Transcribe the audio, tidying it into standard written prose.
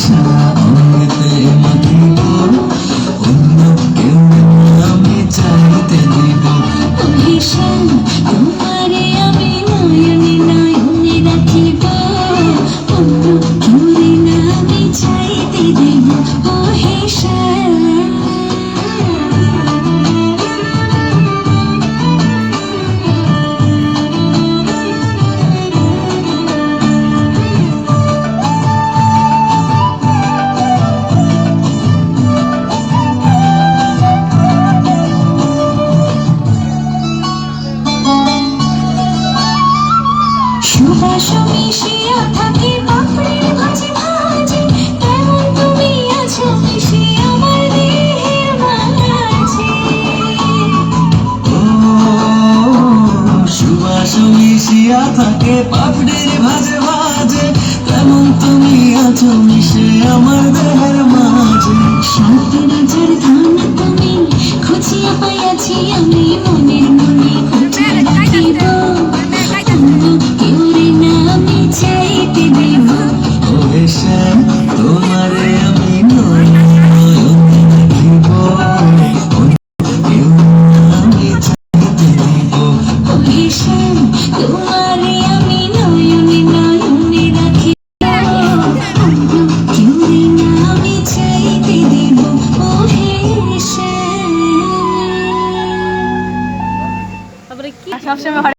সারা অঙ্গেতে মাখিব, অন্য কেউ আমি চাইতে দিব। অভিশান তোমারে আমি নয়নে নয়নে রাখিব, অন্য কেউরে না আমি চাইতে দেব অহিশান। সুবাস মিশিয়া থাকে পাপড়ির ভাজে ভাজে, তেমন তুমি আছো মিশে আমার দেহের মাঝে। ও সুবাস মিশিয়া থাকে পাপড়ির ভাজে ভাজে, তেমন তুমি আছো মিশে আমার দেহের মাঝে। শান্তির যার ধান তুমি খুঁজিয়া পাইয়াছি আমি মনের মনে খুঁজে রাখিব।